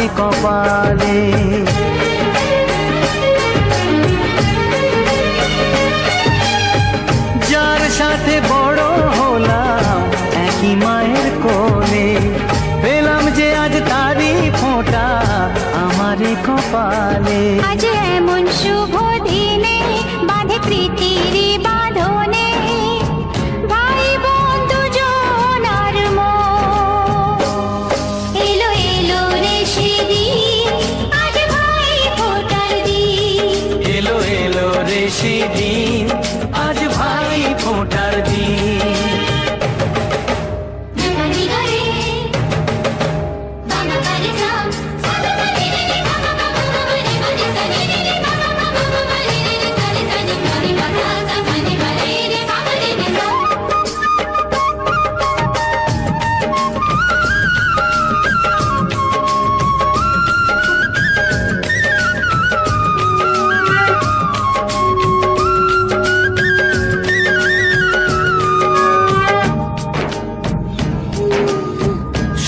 আমারে কপালে। যার সাথে বড় হলাম একই মায়ের কোলে, পেলাম যে আজ তারি ফোঁটা আমারে কপালে। আজ এমন শুভ দিনে বাঁধে প্রীতির বাঁধনে, ভাই বন্ধু জনার মন। এলো এলো রে সেদিন, আজ ভাই ফোঁটার দিন। এলো এলো রে সেদিন, আজ ভাই ফোঁটার দিন।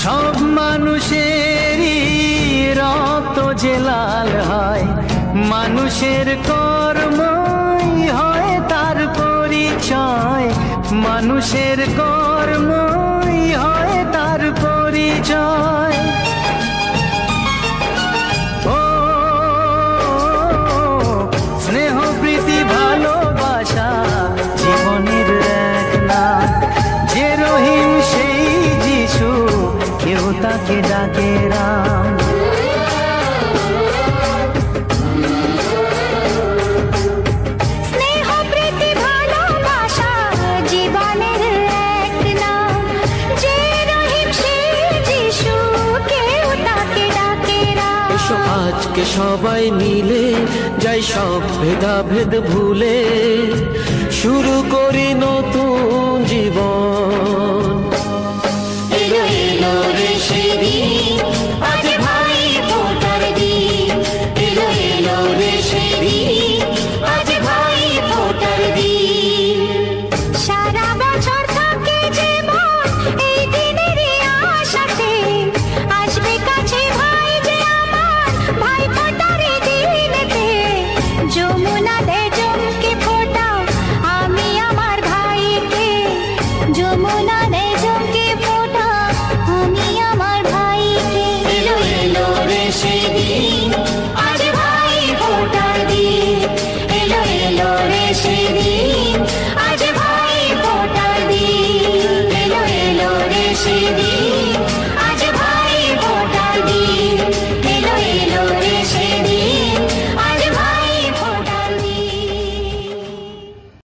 সব মানুষেরই রক্ত যে লাল হয়, মানুষের কর্মই হয় তার পরিচয়। মানুষের কর্মই হয় তার পরিচয়। ও স্নেহ প্রীতি ভালোবাসা জীবনের এক নাম। যে রহিম সেই যিশু, কেউ তাকে ডাকে রাম। স্নেহ প্রীতি ভালোবাসা জীবনের এক নাম। যে রহিম সেই যিশু, কেউ তাকে ডাকে রাম। এসো আজকে সবাই মিলে যাই সব ভেদাভেদ ভুলে, শুরু করি নতুন জীবন। এলো এলো রে সেদিন, আজ ভাই ফোঁটার দিন। এলো এলো রে সেদিন, আজ ভাই ফোঁটার দিন। সারা বছর থাকে জীবন এই দিনের আশাতে, আসবে কাছে ভাই যে আমার, ভাই ফোঁটার দিনেতে। যমুনা